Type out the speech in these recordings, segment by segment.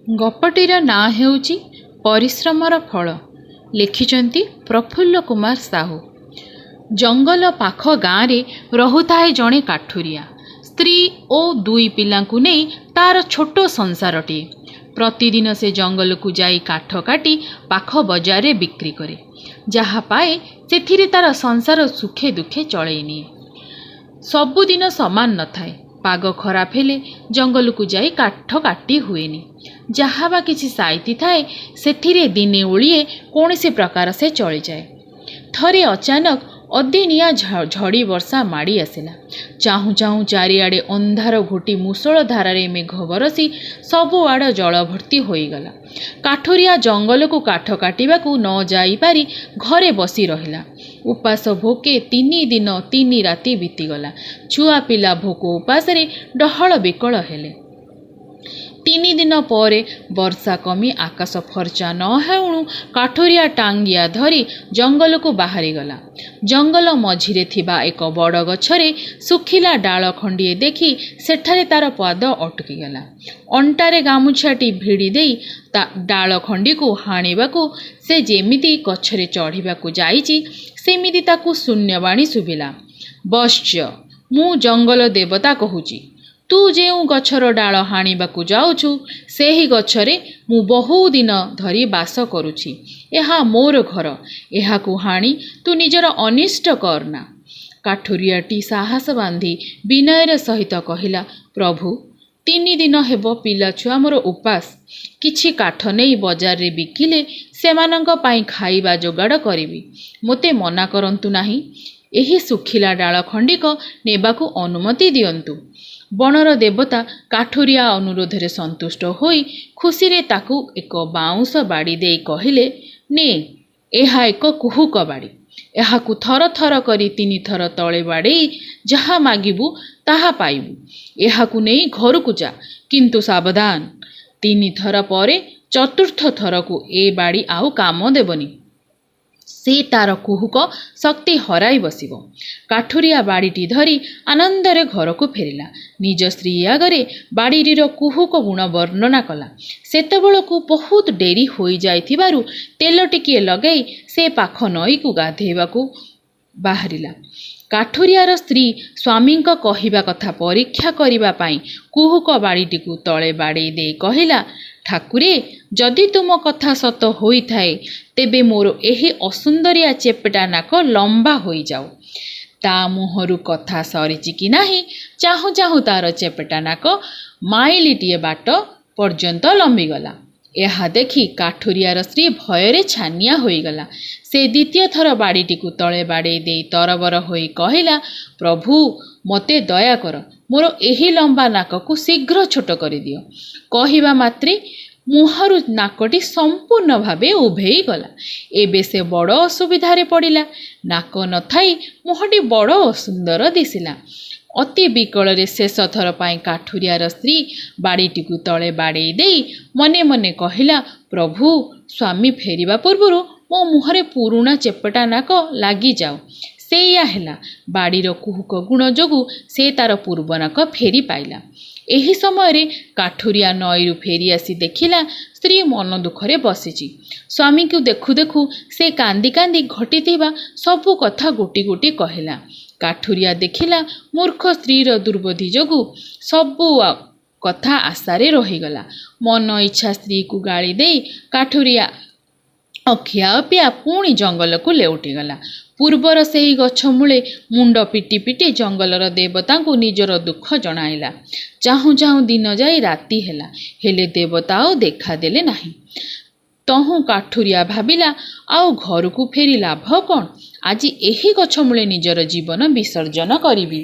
ଗପଟିର ନାଁ ହେଉଛି ପରିଶ୍ରମର ଫଳ। ଲେଖିଛନ୍ତି ପ୍ରଫୁଲ୍ଲ କୁମାର ସାହୁ। ଜଙ୍ଗଲ ପାଖ ଗାଁରେ ରହୁଥାଏ ଜଣେ କାଠୁରିଆ। ସ୍ତ୍ରୀ ଓ 2 ପିଲାଙ୍କୁ ନେଇ ତାର ଛୋଟ ସଂସାରଟିଏ। ପ୍ରତିଦିନ ସେ ଜଙ୍ଗଲକୁ ଯାଇ କାଠ କାଟି ପାଖ ବଜାରରେ ବିକ୍ରି କରେ। ଯାହା ପାଏ ସେଥିରେ ତାର ସଂସାର ସୁଖେ ଦୁଃଖେ ଚଳେଇ ନିଏ। ସବୁଦିନ ସମାନ ନଥାଏ। ପାଗ ଖରାପ ହେଲେ ଜଙ୍ଗଲକୁ ଯାଇ କାଠ କାଟି ହୁଏନି। ଯାହା ବା କିଛି ସାଇତି ଥାଏ ସେଥିରେ ଦିନେ ଓଳିଏ କୌଣସି ପ୍ରକାର ସେ ଚଳିଯାଏ। ଥରେ ଅଚାନକ ଅଦିନିଆ ଝଡ଼ି ବର୍ଷା ମାଡ଼ି ଆସିଲା। ଚାହୁଁ ଚାହୁଁ ଚାରିଆଡ଼େ ଅନ୍ଧାର ଘୋଟି ମୂଷଳ ଧାରାରେ ମେଘ ବରସି ସବୁଆଡ଼ ଜଳ ଭର୍ତ୍ତି ହୋଇଗଲା। କାଠୁରିଆ ଜଙ୍ଗଲକୁ କାଠ କାଟିବାକୁ ନ ଯାଇପାରି ଘରେ ବସି ରହିଲା। ଉପାସ ଭୋକେ 3 ଦିନ 3 ରାତି ବିତିଗଲା। ଛୁଆ ପିଲା ଭୋକ ଉପାସରେ ଡହଳ ବିକଳ ହେଲେ। 3 ଦିନ ପରେ ବର୍ଷା କମି ଆକାଶ ଫର୍ଚ୍ଚା ନ ହେଉଣୁ କାଠୁରିଆ ଟାଙ୍ଗିଆ ଧରି ଜଙ୍ଗଲକୁ ବାହାରିଗଲା। ଜଙ୍ଗଲ ମଝିରେ ଥିବା ଏକ ବଡ଼ ଗଛରେ ଶୁଖିଲା ଡାଳ ଖଣ୍ଡିଏ ଦେଖି ସେଠାରେ ତାର ପାଦ ଅଟକିଗଲା। ଅଣ୍ଟାରେ ଗାମୁଛାଟି ଭିଡ଼ି ଦେଇ ଡାଳ ଖଣ୍ଡିକୁ ହାଣିବାକୁ ସେ ଯେମିତି ଗଛରେ ଚଢ଼ିବାକୁ ଯାଇଛି ସେମିତି ତାକୁ ଶୂନ୍ୟବାଣୀ ଶୁଭିଲା। ବତ୍ସ, ମୁଁ ଜଙ୍ଗଲ ଦେବତା କହୁଛି। ତୁ ଯେଉଁ ଗଛର ଡାଳ ହାଣିବାକୁ ଯାଉଛୁ ସେହି ଗଛରେ ମୁଁ ବହୁଦିନ ଧରି ବାସ କରୁଛି। ଏହା ମୋର ଘର। ଏହାକୁ ହାଣି ତୁ ନିଜର ଅନିଷ୍ଟ କରନା। କାଠୁରିଆଟି ସାହସ ବାନ୍ଧି ବିନୟର ସହିତ କହିଲା, ପ୍ରଭୁ, 3 ଦିନ ହେବ ପିଲାଛୁଆ ମୋର ଉପାସ। କିଛି କାଠ ନେଇ ବଜାରରେ ବିକିଲେ ସେମାନଙ୍କ ପାଇଁ ଖାଇବା ଯୋଗାଡ଼ କରିବି। ମୋତେ ମନା କରନ୍ତୁ ନାହିଁ। ଏହି ଶୁଖିଲା ଡାଳ ଖଣ୍ଡିକ ନେବାକୁ ଅନୁମତି ଦିଅନ୍ତୁ। ବଣର ଦେବତା କାଠୁରିଆ ଅନୁରୋଧରେ ସନ୍ତୁଷ୍ଟ ହୋଇ ଖୁସିରେ ତାକୁ ଏକ ବାଉଁଶ ବାଡ଼ି ଦେଇ କହିଲେ, ନେ, ଏହା ଏକ କୁହୁକ ବାଡ଼ି। ଏହାକୁ ଥର ଥର କରି 3 ଥର ତଳେ ବାଡ଼େଇ ଯାହା ମାଗିବୁ ତାହା ପାଇବୁ। ଏହାକୁ ନେଇ ଘରକୁ ଯା, କିନ୍ତୁ ସାବଧାନ, 3 ଥର ପରେ 4ର୍ଥ ଥରକୁ ଏ ବାଡ଼ି ଆଉ କାମ ଦେବନି। ସେ ତାର କୁହୁକ ଶକ୍ତି ହରାଇ ବସିବ। କାଠୁରିଆ ବାଡ଼ିଟି ଧରି ଆନନ୍ଦରେ ଘରକୁ ଫେରିଲା। ନିଜ ସ୍ତ୍ରୀ ଆଗରେ ବାଡ଼ିଟିର କୁହୁକ ଗୁଣ ବର୍ଣ୍ଣନା କଲା। ସେତେବେଳକୁ ବହୁତ ଡେରି ହୋଇଯାଇଥିବାରୁ ତେଲ ଟିକିଏ ଲଗାଇ ସେ ପାଖ ନଈକୁ ଗାଧୋଇବାକୁ ବାହାରିଲା। କାଠୁରିଆର ସ୍ତ୍ରୀ ସ୍ୱାମୀଙ୍କ କହିବା କଥା ପରୀକ୍ଷା କରିବା ପାଇଁ କୁହୁକ ବାଡ଼ିଟିକୁ ତଳେ ବାଡ଼େଇ ଦେଇ କହିଲା, ଠାକୁରେ, ଯଦି ତୁମ କଥା ସତ ହୋଇଥାଏ ତେବେ ମୋର ଏହି ଅସୁନ୍ଦରିଆ ଚେପେଟା ନାକ ଲମ୍ବା ହୋଇଯାଉ। ତା ମୁହଁରୁ କଥା ସରିଛି କି ନାହିଁ, ଚାହୁଁ ଚାହୁଁ ତାର ଚେପେଟା ନାକ ମାଇଲିଟିଏ ବାଟ ପର୍ଯ୍ୟନ୍ତ ଲମ୍ବିଗଲା। ଏହା ଦେଖି କାଠୁରିଆର ସ୍ତ୍ରୀ ଭୟରେ ଛାନିଆ ହୋଇଗଲା। ସେ 2ୟ ଥର ବାଡ଼ିଟିକୁ ତଳେ ବାଡ଼େଇ ଦେଇ ତରବର ହୋଇ କହିଲା, ପ୍ରଭୁ, ମୋତେ ଦୟାକର, ମୋର ଏହି ଲମ୍ବା ନାକକୁ ଶୀଘ୍ର ଛୋଟ କରିଦିଅ। କହିବା ମାତ୍ରେ ମୁହଁରୁ ନାକଟି ସମ୍ପୂର୍ଣ୍ଣ ଭାବେ ଉଭେଇ ଗଲା। ଏବେ ସେ ବଡ଼ ଅସୁବିଧାରେ ପଡ଼ିଲା। ନାକ ନଥାଇ ମୁହଁଟି ବଡ଼ ଅସୁନ୍ଦର ଦିଶିଲା। ଅତି ବିକଳରେ ଶେଷ ଥର ପାଇଁ କାଠୁରିଆର ସ୍ତ୍ରୀ ବାଡ଼ିଟିକୁ ତଳେ ବାଡ଼େଇ ଦେଇ ମନେ ମନେ କହିଲା, ପ୍ରଭୁ, ସ୍ୱାମୀ ଫେରିବା ପୂର୍ବରୁ ମୋ ମୁହଁରେ ପୁରୁଣା ଚେପେଟା ନାକ ଲାଗିଯାଉ। ସେଇଆ ହେଲା। ବାଡ଼ିର କୁହୁକ ଗୁଣ ଯୋଗୁଁ ସେ ତାର ପୂର୍ବ ନାକ ଫେରି ପାଇଲା। ଏହି ସମୟରେ କାଠୁରିଆ ନଈରୁ ଫେରିଆସି ଦେଖିଲା ସ୍ତ୍ରୀ ମନ ଦୁଃଖରେ ବସିଛି। ସ୍ୱାମୀକୁ ଦେଖୁ ଦେଖୁ ସେ କାନ୍ଦି କାନ୍ଦି ଘଟିଥିବା ସବୁ କଥା ଗୋଟି ଗୋଟି କହିଲା। କାଠୁରିଆ ଦେଖିଲା ମୂର୍ଖ ସ୍ତ୍ରୀର ଦୁର୍ବୁଦ୍ଧି ଯୋଗୁଁ ସବୁ କଥା ଆଶାରେ ରହିଗଲା। ମନ ଇଚ୍ଛା ସ୍ତ୍ରୀକୁ ଗାଳି ଦେଇ କାଠୁରିଆ ଅଖିଆ ଅପିଆ ପୁଣି ଜଙ୍ଗଲକୁ ଲେଉଟିଗଲା। ପୂର୍ବର ସେହି ଗଛ ମୂଳେ ମୁଣ୍ଡ ପିଟି ପିଟି ଜଙ୍ଗଲର ଦେବତାଙ୍କୁ ନିଜର ଦୁଃଖ ଜଣାଇଲା। ଚାହୁଁ ଚାହୁଁ ଦିନ ଯାଇ ରାତି ହେଲା, ହେଲେ ଦେବତା ଆଉ ଦେଖାଦେଲେ ନାହିଁ। ତହୁଁ କାଠୁରିଆ ଭାବିଲା, ଆଉ ଘରକୁ ଫେରି ଲାଭ କ'ଣ? ଆଜି ଏହି ଗଛ ମୂଳେ ନିଜର ଜୀବନ ବିସର୍ଜନ କରିବି।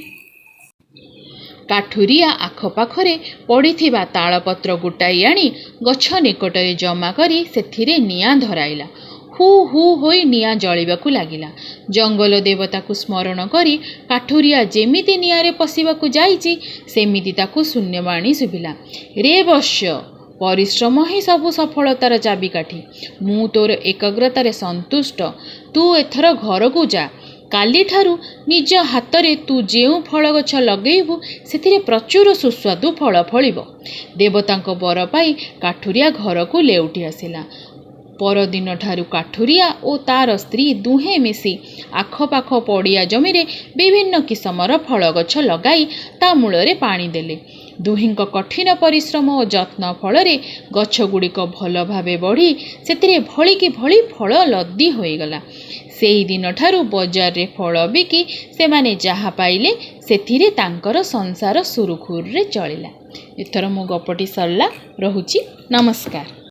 କାଠୁରିଆ ଆଖପାଖରେ ପଡ଼ିଥିବା ତାଳପତ୍ର ଗୋଟାଇ ଆଣି ଗଛ ନିକଟରେ ଜମା କରି ସେଥିରେ ନିଆଁ ଧରାଇଲା। ହୁ ହୁ ହୋଇ ନିଆଁ ଜଳିବାକୁ ଲାଗିଲା। ଜଙ୍ଗଲ ଦେବତାକୁ ସ୍ମରଣ କରି କାଠୁରିଆ ଯେମିତି ନିଆଁରେ ପଶିବାକୁ ଯାଇଛି ସେମିତି ତାକୁ ଶୂନ୍ୟବାଣୀ ଶୁଭିଲା। ରେ ବତ୍ସ, ପରିଶ୍ରମ ହିଁ ସବୁ ସଫଳତାର ଚାବିକାଠି। ମୁଁ ତୋର ଏକାଗ୍ରତାରେ ସନ୍ତୁଷ୍ଟ। ତୁ ଏଥର ଘରକୁ ଯା। କାଲିଠାରୁ ନିଜ ହାତରେ ତୁ ଯେଉଁ ଫଳ ଗଛ ଲଗେଇବୁ ସେଥିରେ ପ୍ରଚୁର ସୁସ୍ୱାଦୁ ଫଳ ଫଳିବ। ଦେବତାଙ୍କ ବର ପାଇ କାଠୁରିଆ ଘରକୁ ଲେଉଟି ଆସିଲା। ପରଦିନଠାରୁ କାଠୁରିଆ ଓ ତାର ସ୍ତ୍ରୀ ଦୁହେଁ ମିଶି ଆଖପାଖ ପଡ଼ିଆ ଜମିରେ ବିଭିନ୍ନ କିସମର ଫଳ ଗଛ ଲଗାଇ ତା ମୂଳରେ ପାଣି ଦେଲେ। ଦୁହିଁଙ୍କ କଠିନ ପରିଶ୍ରମ ଓ ଯତ୍ନ ଫଳରେ ଗଛଗୁଡ଼ିକ ଭଲ ଭାବେ ବଢ଼ି ସେଥିରେ ଭଳିକି ଭଳି ଫଳ ଲଦି ହୋଇଗଲା। ସେହି ଦିନଠାରୁ ବଜାରରେ ଫଳ ବିକି ସେମାନେ ଯାହା ପାଇଲେ ସେଥିରେ ତାଙ୍କର ସଂସାର ସୁରୁଖୁରୁରେ ଚଳିଲା। ଏଥର ମୋ ଗପଟି ସରିଲା। ରହୁଛି। ନମସ୍କାର।